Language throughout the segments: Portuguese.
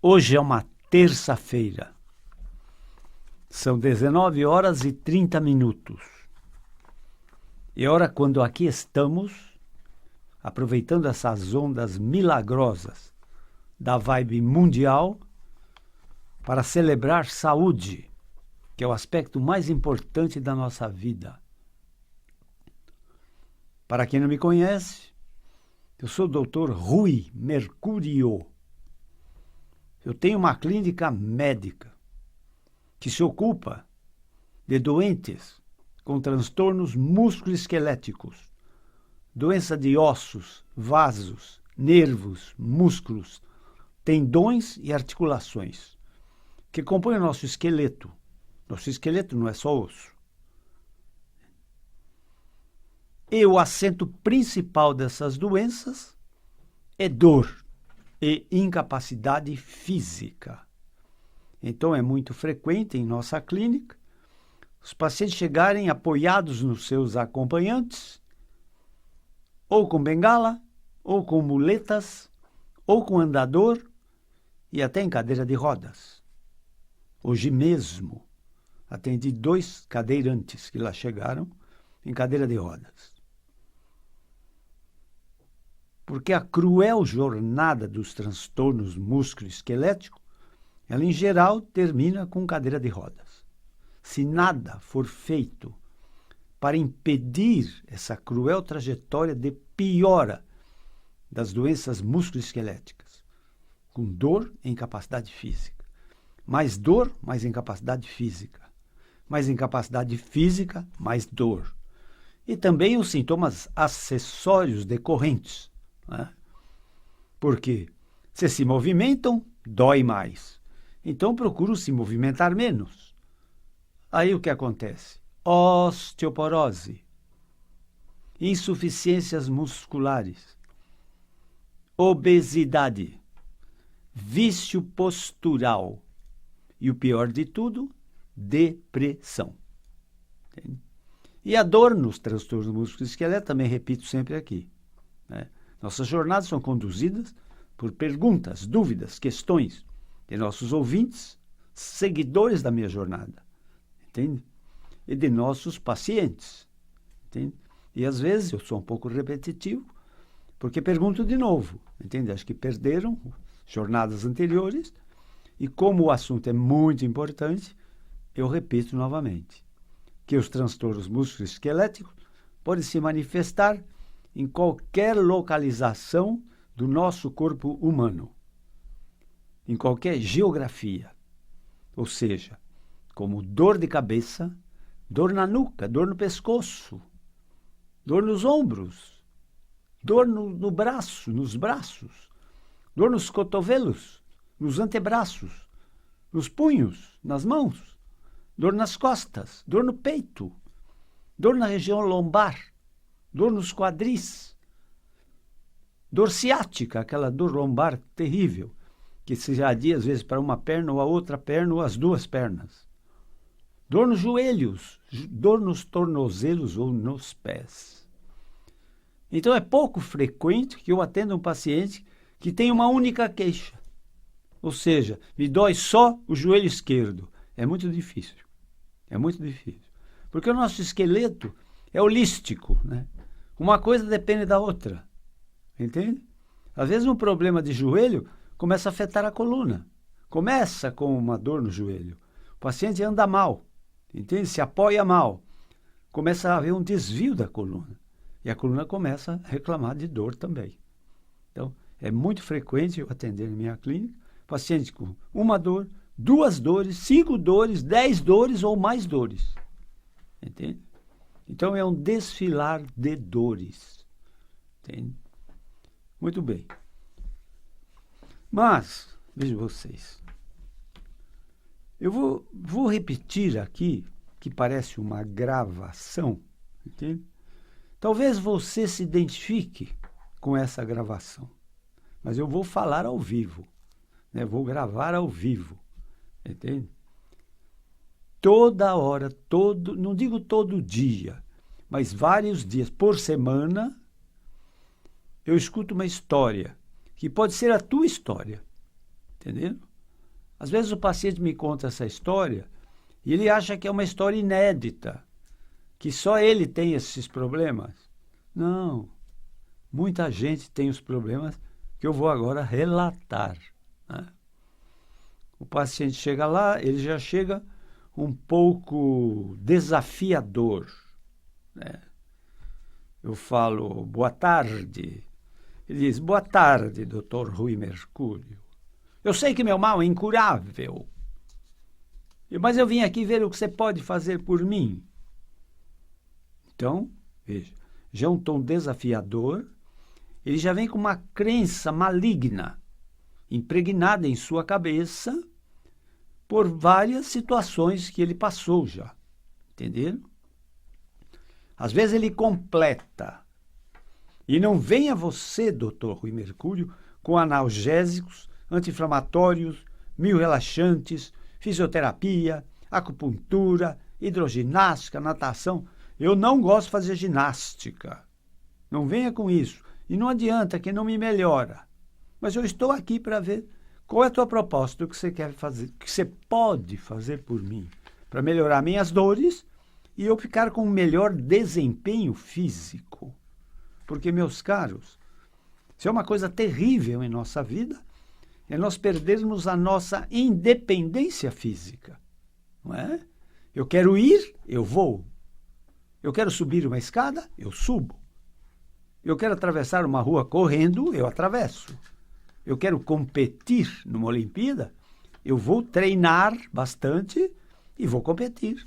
Hoje é uma terça-feira. São 19 horas e 30 minutos. E ora, quando aqui estamos, aproveitando essas ondas milagrosas da vibe mundial, para celebrar saúde, que é o aspecto mais importante da nossa vida. Para quem não me conhece, eu sou o Dr. Rui Mercúrio. Eu tenho uma clínica médica que se ocupa de doentes com transtornos musculoesqueléticos, doença de ossos, vasos, nervos, músculos, tendões e articulações, que compõem o nosso esqueleto. Nosso esqueleto não é só osso. E o acento principal dessas doenças é dor e incapacidade física. Então, é muito frequente em nossa clínica os pacientes chegarem apoiados nos seus acompanhantes, ou com bengala, ou com muletas, ou com andador e até em cadeira de rodas. Hoje mesmo, atendi 2 cadeirantes que lá chegaram em cadeira de rodas. Porque a cruel jornada dos transtornos musculoesqueléticos, ela em geral termina com cadeira de rodas. Se nada for feito para impedir essa cruel trajetória de piora das doenças musculoesqueléticas, com dor e incapacidade física. Mais dor, mais incapacidade física. Mais incapacidade física, mais dor. E também os sintomas acessórios decorrentes. Né? Porque se movimentam, dói mais. Então procuram se movimentar menos. Aí o que acontece? Osteoporose, insuficiências musculares, obesidade, vício postural e o pior de tudo, depressão. Entende? E a dor nos transtornos musculoesqueléticos, também repito sempre aqui. Né? Nossas jornadas são conduzidas por perguntas, dúvidas, questões de nossos ouvintes, seguidores da minha jornada. Entende? E de nossos pacientes. Entende? E às vezes eu sou um pouco repetitivo, porque pergunto de novo. Entende? Acho que perderam jornadas anteriores e como o assunto é muito importante, eu repito novamente que os transtornos musculoesqueléticos podem se manifestar em qualquer localização do nosso corpo humano, em qualquer geografia, ou seja, como dor de cabeça, dor na nuca, dor no pescoço, dor nos ombros, dor no braço, nos braços, dor nos cotovelos, nos antebraços, nos punhos, nas mãos, dor nas costas, dor no peito, dor na região lombar, dor nos quadris, dor ciática, aquela dor lombar terrível, que se irradia às vezes para uma perna ou a outra perna ou as duas pernas. Dor nos joelhos, dor nos tornozelos ou nos pés. Então é pouco frequente que eu atenda um paciente que tem uma única queixa. Ou seja, me dói só o joelho esquerdo. É muito difícil. É muito difícil. Porque o nosso esqueleto é holístico, né? Uma coisa depende da outra. Entende? Às vezes um problema de joelho começa a afetar a coluna. Começa com uma dor no joelho. O paciente anda mal. Entende? Se apoia mal. Começa a haver um desvio da coluna. E a coluna começa a reclamar de dor também. Então, é muito frequente eu atender em minha clínica paciente com uma dor, 2 dores, 5 dores, 10 dores ou mais dores. Entende? Então, é um desfilar de dores. Entende? Muito bem. Mas, vejam vocês, eu vou repetir aqui, que parece uma gravação, entende? Talvez você se identifique com essa gravação, mas eu vou falar ao vivo, né? Vou gravar ao vivo, entende? Toda hora, não digo todo dia, mas vários dias por semana, eu escuto uma história, que pode ser a tua história, entendeu? Às vezes o paciente me conta essa história e ele acha que é uma história inédita, que só ele tem esses problemas. Não, muita gente tem os problemas que eu vou agora relatar, né? O paciente chega lá, ele já chega um pouco desafiador, né? Eu falo, boa tarde. Ele diz, boa tarde, doutor Rui Mercúrio. Eu sei que meu mal é incurável, mas eu vim aqui ver o que você pode fazer por mim. Então, veja, já é um tom desafiador, ele já vem com uma crença maligna, impregnada em sua cabeça, por várias situações que ele passou já, entenderam? Às vezes ele completa. E não venha você, doutor Rui Mercúrio, com analgésicos, anti-inflamatórios, relaxantes, fisioterapia, acupuntura, hidroginástica, natação. Eu não gosto de fazer ginástica. Não venha com isso. E não adianta, que não me melhora. Mas eu estou aqui para ver qual é a tua proposta, o que você quer fazer, o que você pode fazer por mim, para melhorar minhas dores e eu ficar com um melhor desempenho físico. Porque, meus caros, isso é uma coisa terrível em nossa vida, é nós perdermos a nossa independência física, não é? Eu quero ir, eu vou. Eu quero subir uma escada, eu subo. Eu quero atravessar uma rua correndo, eu atravesso. Eu quero competir numa Olimpíada, eu vou treinar bastante e vou competir.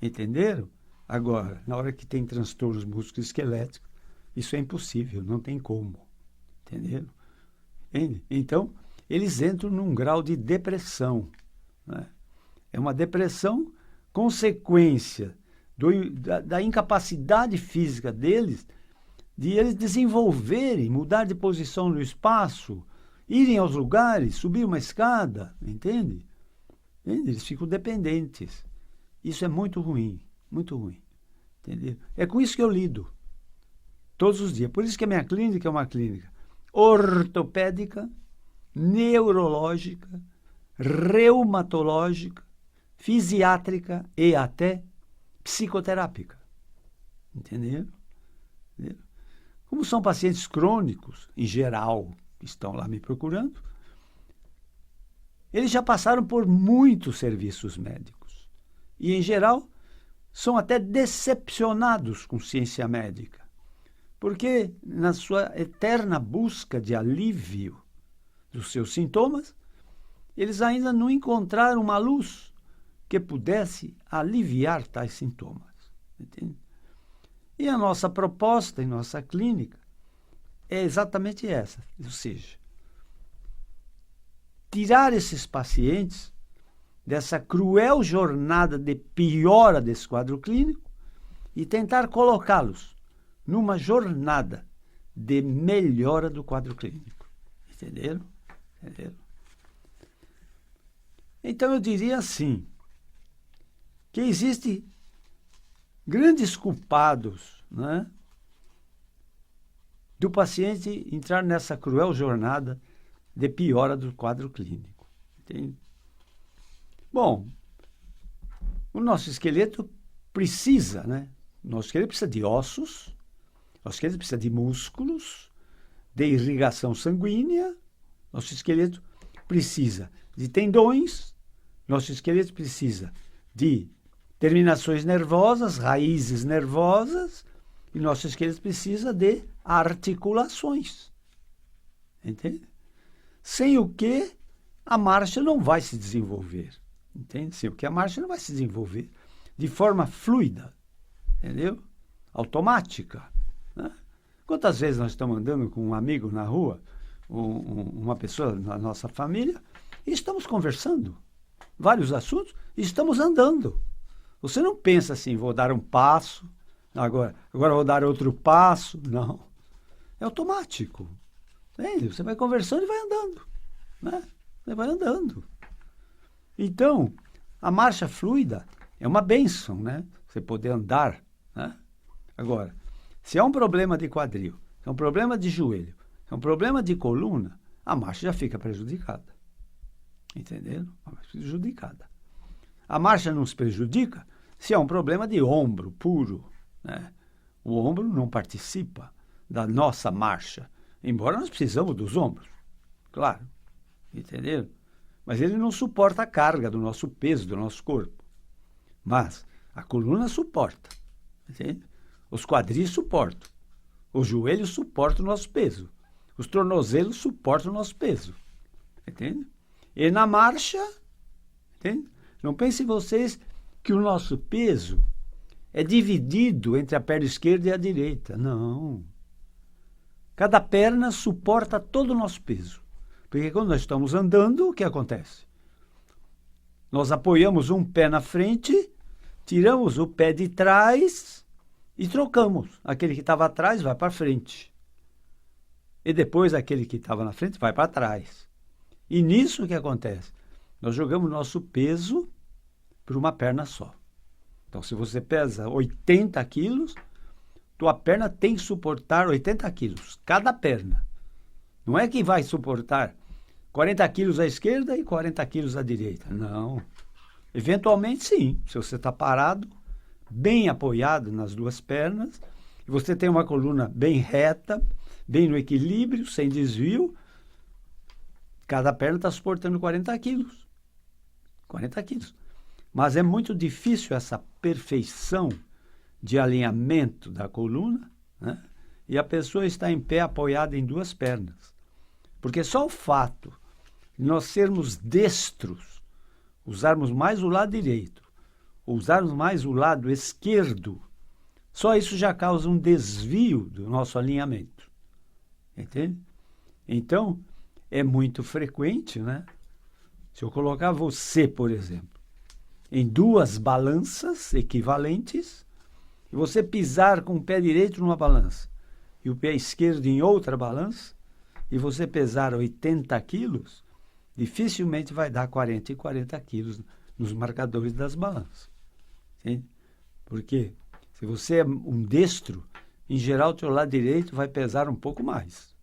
Entenderam? Agora, na hora que tem transtornos musculoesqueléticos, isso é impossível, não tem como. Entenderam? Então, eles entram num grau de depressão, né? É uma depressão consequência da incapacidade física deles, de eles desenvolverem, mudar de posição no espaço, irem aos lugares, subir uma escada, entende? Eles ficam dependentes. Isso é muito ruim, entendeu? É com isso que eu lido todos os dias. Por isso que a minha clínica é uma clínica ortopédica, neurológica, reumatológica, fisiátrica e até psicoterápica. Entenderam? Como são pacientes crônicos, em geral, que estão lá me procurando, eles já passaram por muitos serviços médicos. E, em geral, são até decepcionados com ciência médica. Porque, na sua eterna busca de alívio dos seus sintomas, eles ainda não encontraram uma luz que pudesse aliviar tais sintomas. Entende? E a nossa proposta em nossa clínica é exatamente essa, ou seja, tirar esses pacientes dessa cruel jornada de piora desse quadro clínico e tentar colocá-los numa jornada de melhora do quadro clínico. Entenderam? Então eu diria assim, que existem grandes culpados, né, do paciente entrar nessa cruel jornada de piora do quadro clínico. Entende? Bom, o nosso esqueleto precisa, né? O nosso esqueleto precisa de ossos, o nosso esqueleto precisa de músculos, de irrigação sanguínea, nosso esqueleto precisa de tendões, nosso esqueleto precisa de terminações nervosas, raízes nervosas, e nosso esqueleto precisa de articulações. Entende? Sem o que a marcha não vai se desenvolver. Entende? Sem o que a marcha não vai se desenvolver de forma fluida, entendeu? Automática, né? Quantas vezes nós estamos andando com um amigo na rua, uma pessoa na nossa família, e estamos conversando vários assuntos, e estamos andando. Você não pensa assim, vou dar um passo, agora vou dar outro passo. Não. É automático. Entende? Você vai conversando e vai andando, né? Você vai andando. Então, a marcha fluida é uma bênção, né? Você poder andar, né? Agora, se é um problema de quadril, se é um problema de joelho, se é um problema de coluna, a marcha já fica prejudicada. Entendendo? Mais prejudicada. A marcha não se prejudica se é um problema de ombro puro, né? O ombro não participa da nossa marcha, embora nós precisamos dos ombros, claro, entendeu? Mas ele não suporta a carga do nosso peso, do nosso corpo. Mas a coluna suporta, entende? Os quadris suportam, os joelhos suportam o nosso peso, os tornozelos suportam o nosso peso, entende? E na marcha, entende? Não pensem vocês que o nosso peso é dividido entre a perna esquerda e a direita. Não. Cada perna suporta todo o nosso peso. Porque quando nós estamos andando, o que acontece? Nós apoiamos um pé na frente, tiramos o pé de trás e trocamos. Aquele que estava atrás vai para frente. E depois aquele que estava na frente vai para trás. E nisso o que acontece? Nós jogamos nosso peso por uma perna só. Então, se você pesa 80 quilos, tua perna tem que suportar 80 quilos, cada perna. Não é que vai suportar 40 quilos à esquerda e 40 quilos à direita. Não. Eventualmente, sim. Se você está parado, bem apoiado nas duas pernas, e você tem uma coluna bem reta, bem no equilíbrio, sem desvio, cada perna está suportando 40 quilos. 40 quilos. Mas é muito difícil essa perfeição de alinhamento da coluna, né? E a pessoa está em pé apoiada em duas pernas. Porque só o fato de nós sermos destros, usarmos mais o lado direito, usarmos mais o lado esquerdo, só isso já causa um desvio do nosso alinhamento. Entende? Então, é muito frequente, né? Se eu colocar você, por exemplo, em duas balanças equivalentes, e você pisar com o pé direito numa balança e o pé esquerdo em outra balança, e você pesar 80 quilos, dificilmente vai dar 40 e 40 quilos nos marcadores das balanças. Entende? Porque se você é um destro, em geral o teu lado direito vai pesar um pouco mais.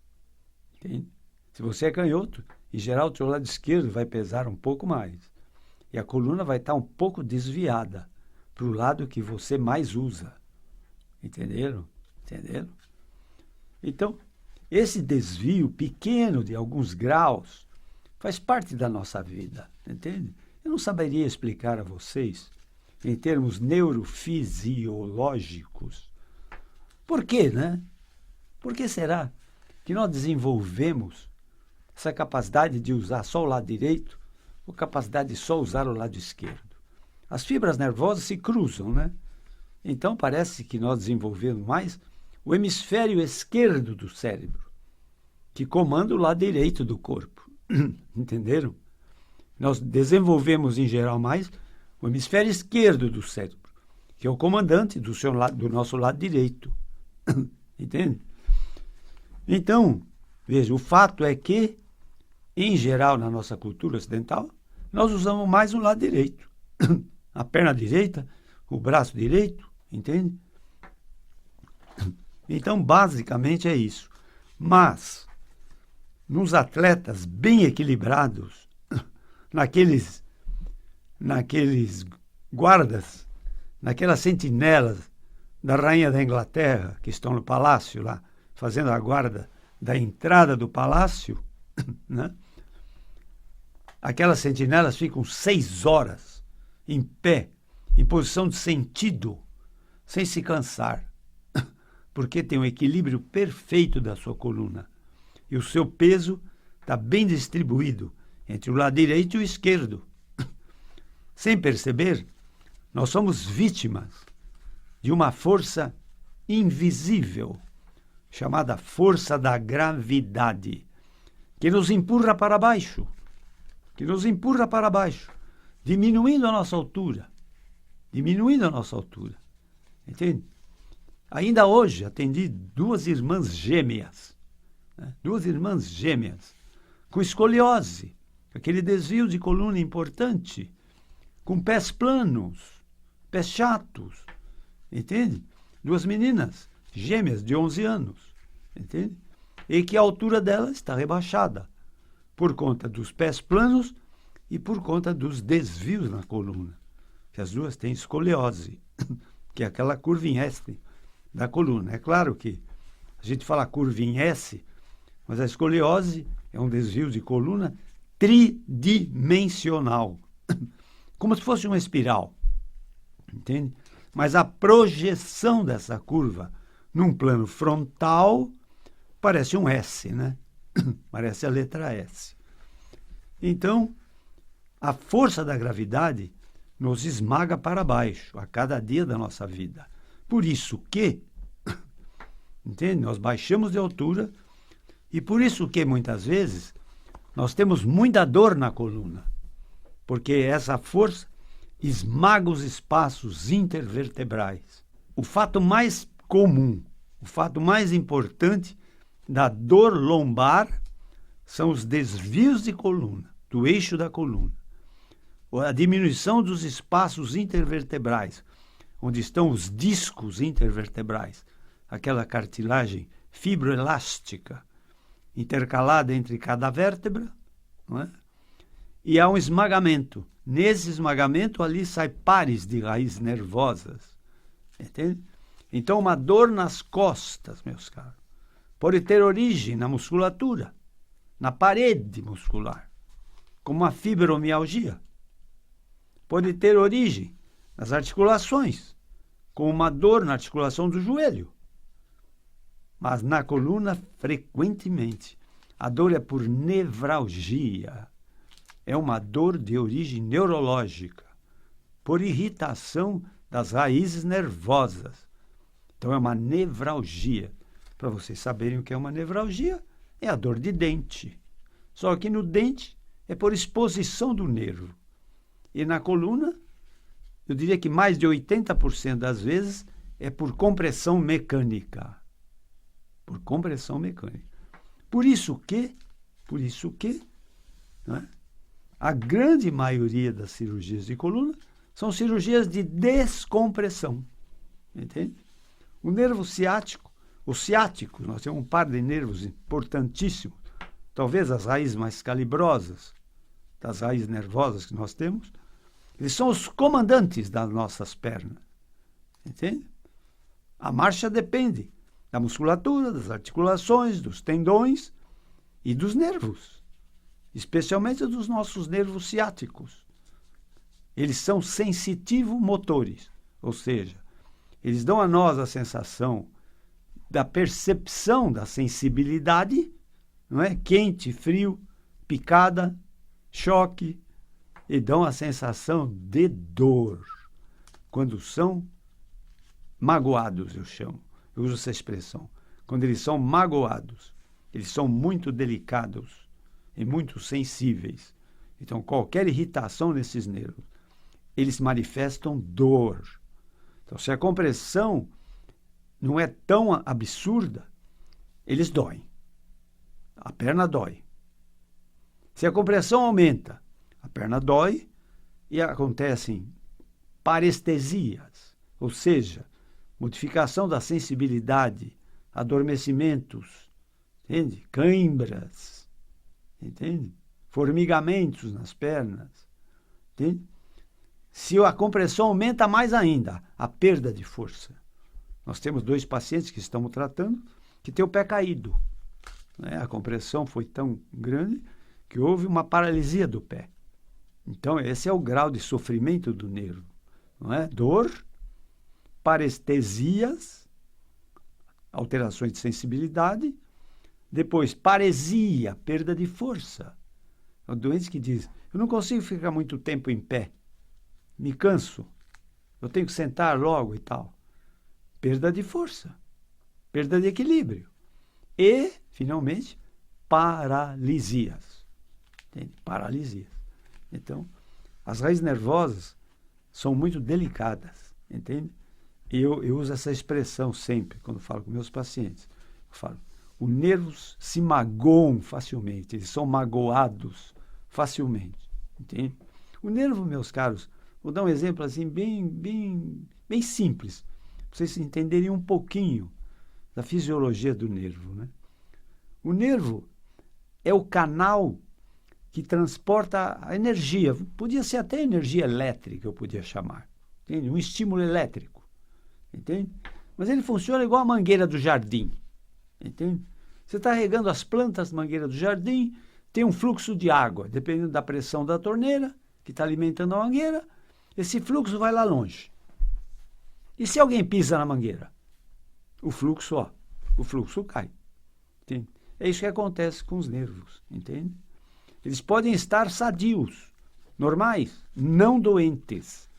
Entende? Se você é canhoto, em geral o teu lado esquerdo vai pesar um pouco mais. E a coluna vai estar um pouco desviada para o lado que você mais usa. Entenderam? Entenderam? Então, esse desvio pequeno de alguns graus faz parte da nossa vida, entende? Eu não saberia explicar a vocês, em termos neurofisiológicos, por quê, né? Por que será que nós desenvolvemos essa capacidade de usar só o lado direito ou capacidade de só usar o lado esquerdo? As fibras nervosas se cruzam, né? Então, parece que nós desenvolvemos mais o hemisfério esquerdo do cérebro, que comanda o lado direito do corpo. Entenderam? Nós desenvolvemos, em geral, mais o hemisfério esquerdo do cérebro, que é o comandante do nosso lado direito. Entende? Então, veja, o fato é que, em geral, na nossa cultura ocidental, nós usamos mais o lado direito. A perna direita, o braço direito, entende? Então, basicamente é isso. Mas, nos atletas bem equilibrados, naqueles guardas, naquelas sentinelas da rainha da Inglaterra, que estão no palácio lá, fazendo a guarda da entrada do palácio, né? Aquelas sentinelas ficam 6 horas em pé, em posição de sentido, sem se cansar, porque tem um equilíbrio perfeito da sua coluna. E o seu peso está bem distribuído entre o lado direito e o esquerdo. Sem perceber, nós somos vítimas de uma força invisível, chamada força da gravidade, que nos empurra para baixo, diminuindo a nossa altura, entende? Ainda hoje atendi 2 irmãs gêmeas, né? 2 irmãs gêmeas, com escoliose, aquele desvio de coluna importante, com pés planos, pés chatos, entende? 2 meninas gêmeas de 11 anos, entende? E que a altura delas está rebaixada, por conta dos pés planos e por conta dos desvios na coluna, que as duas têm escoliose, que é aquela curva em S da coluna. É claro que a gente fala curva em S, mas a escoliose é um desvio de coluna tridimensional, como se fosse uma espiral, entende? Mas a projeção dessa curva num plano frontal parece um S, né? Parece a letra S. Então, a força da gravidade nos esmaga para baixo a cada dia da nossa vida. Por isso que, entende? Nós baixamos de altura e por isso que, muitas vezes, nós temos muita dor na coluna, porque essa força esmaga os espaços intervertebrais. O fato mais comum, o fato mais importante da dor lombar são os desvios de coluna, do eixo da coluna. A diminuição dos espaços intervertebrais, onde estão os discos intervertebrais, aquela cartilagem fibroelástica intercalada entre cada vértebra, não é? E há um esmagamento. Nesse esmagamento, ali sai pares de raízes nervosas. Entende? Então, uma dor nas costas, meus caros, pode ter origem na musculatura, na parede muscular, como uma fibromialgia. Pode ter origem nas articulações, como uma dor na articulação do joelho. Mas na coluna, frequentemente, a dor é por nevralgia. É uma dor de origem neurológica, por irritação das raízes nervosas. Então, é uma nevralgia. Para vocês saberem o que é uma nevralgia, é a dor de dente. Só que no dente é por exposição do nervo. E na coluna, eu diria que mais de 80% das vezes é por compressão mecânica. Por compressão mecânica. Por isso que, não é? A grande maioria das cirurgias de coluna são cirurgias de descompressão. Entende? O nervo ciático, os ciáticos, nós temos um par de nervos importantíssimos, talvez as raízes mais calibrosas das raízes nervosas que nós temos, eles são os comandantes das nossas pernas. Entende? A marcha depende da musculatura, das articulações, dos tendões e dos nervos, especialmente dos nossos nervos ciáticos. Eles são sensitivo-motores, ou seja, eles dão a nós a sensação da percepção da sensibilidade, não é? Quente, frio, picada, choque, e dão a sensação de dor quando são magoados, eu chamo. Eu uso essa expressão. Quando eles são magoados, eles são muito delicados e muito sensíveis. Então, qualquer irritação nesses nervos, eles manifestam dor. Então, se a compressão não é tão absurda, eles doem. A perna dói. Se a compressão aumenta, a perna dói e acontecem parestesias, ou seja, modificação da sensibilidade, adormecimentos, entende? Cãibras, entende? Formigamentos nas pernas, entende? Se a compressão aumenta mais ainda, a perda de força. Nós temos 2 pacientes que estamos tratando que têm o pé caído, né? A compressão foi tão grande que houve uma paralisia do pé. Então, esse é o grau de sofrimento do nervo, não é? Dor, parestesias, alterações de sensibilidade, depois paresia, perda de força. É o doente que diz, eu não consigo ficar muito tempo em pé, me canso, eu tenho que sentar logo e tal. Perda de força, perda de equilíbrio. E, finalmente, paralisias. Entende? Paralisias. Então, as raízes nervosas são muito delicadas, entende? E eu uso essa expressão sempre, quando falo com meus pacientes. Eu falo, os nervos se magoam facilmente, eles são magoados facilmente, entende? O nervo, meus caros, vou dar um exemplo assim bem simples, para vocês entenderem um pouquinho da fisiologia do nervo, né? O nervo é o canal que transporta a energia. Podia ser até energia elétrica, eu podia chamar. Entende? Um estímulo elétrico. Entende? Mas ele funciona igual a mangueira do jardim. Entende? Você está regando as plantas na mangueira do jardim, tem um fluxo de água, dependendo da pressão da torneira, que está alimentando a mangueira, esse fluxo vai lá longe. E se alguém pisa na mangueira? O fluxo cai. Entende? É isso que acontece com os nervos, entende? Eles podem estar sadios, normais, não doentes,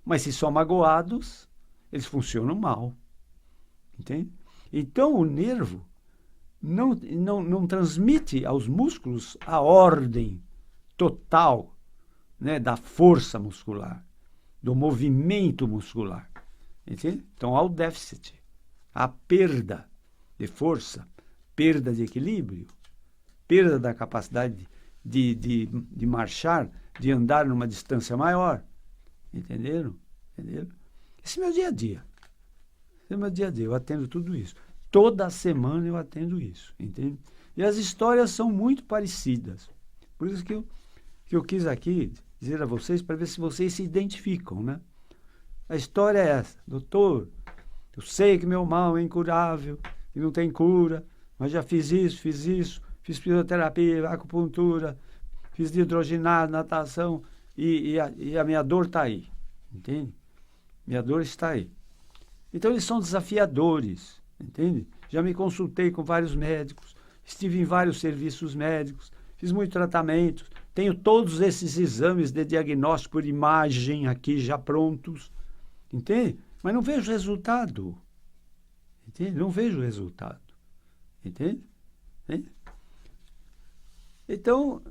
mas se são magoados, eles funcionam mal, entende? Então o nervo não transmite aos músculos a ordem total, né, da força muscular, do movimento muscular. Entende? Então há o déficit, há perda de força, perda de equilíbrio, perda da capacidade de marchar, de andar numa distância maior. Entenderam? Entenderam? Esse é meu dia a dia. Esse é meu dia a dia. Eu atendo tudo isso. Toda semana eu atendo isso. Entende? E as histórias são muito parecidas. Por isso que eu quis aqui dizer a vocês, para ver se vocês se identificam, né? A história é essa. Doutor, eu sei que meu mal é incurável e não tem cura, mas já fiz isso, fiz fisioterapia, acupuntura, fiz hidroginado, natação e a minha dor está aí. Entende? Minha dor está aí. Então eles são desafiadores, entende? Já me consultei com vários médicos, estive em vários serviços médicos, fiz muito tratamento, tenho todos esses exames de diagnóstico por imagem aqui já prontos, entende? Mas não vejo resultado, entende? Não vejo resultado, entende? Entende? Então,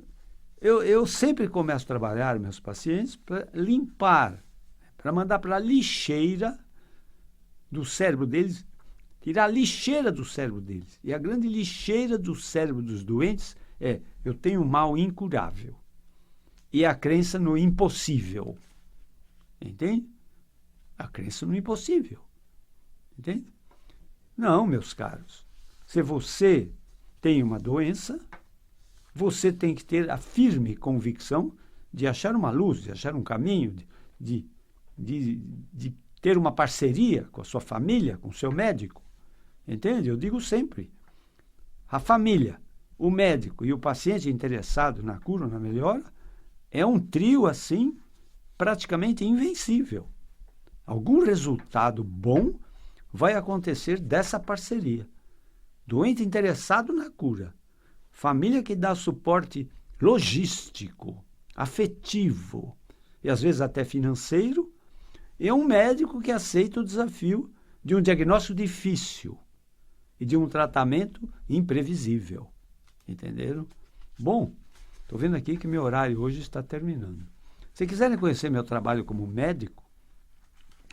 eu sempre começo a trabalhar meus pacientes para limpar, para mandar para a lixeira do cérebro deles, tirar a lixeira do cérebro deles. E a grande lixeira do cérebro dos doentes é: eu tenho um mal incurável. E a crença no impossível. Entende? A crença no impossível. Entende? Não, meus caros. Se você tem uma doença, você tem que ter a firme convicção de achar uma luz, de achar um caminho, de ter uma parceria com a sua família, com o seu médico. Entende? Eu digo sempre, a família, o médico e o paciente interessado na cura, na melhora, é um trio assim praticamente invencível. Algum resultado bom vai acontecer dessa parceria. Doente interessado na cura, família que dá suporte logístico, afetivo e às vezes até financeiro, e um médico que aceita o desafio de um diagnóstico difícil e de um tratamento imprevisível. Entenderam? Bom, estou vendo aqui que meu horário hoje está terminando. Se quiserem conhecer meu trabalho como médico,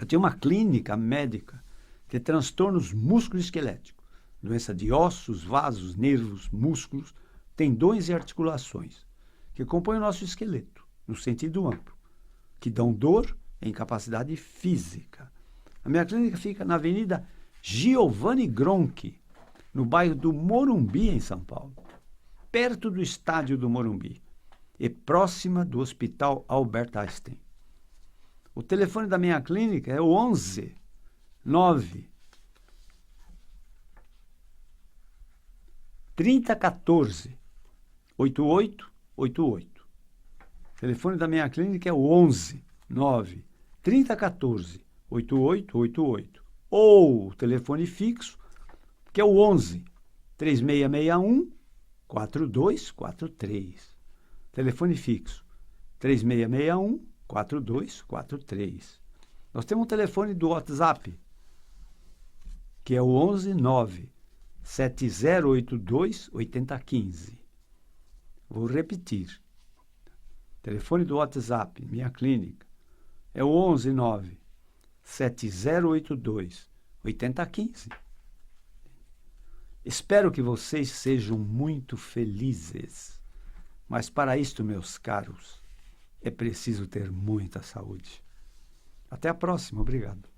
eu tenho uma clínica médica de transtornos musculoesqueléticos, doença de ossos, vasos, nervos, músculos, tendões e articulações, que compõem o nosso esqueleto, no sentido amplo, que dão dor e incapacidade física. A minha clínica fica na Avenida Giovanni Gronchi, no bairro do Morumbi, em São Paulo, perto do estádio do Morumbi e próxima do Hospital Albert Einstein. O telefone da minha clínica é o 11 9 3014 8888. O telefone da minha clínica é o 11 9 3014 8888. Ou o telefone fixo, que é o 11 3661 4243. Telefone fixo 3661 4243. Nós temos um telefone do WhatsApp, que é o 11 9 7082 8015. Vou repetir. Telefone do WhatsApp, minha clínica, é o 11 9 7082 8015. Espero que vocês sejam muito felizes. Mas para isto, meus caros, é preciso ter muita saúde. Até a próxima. Obrigado.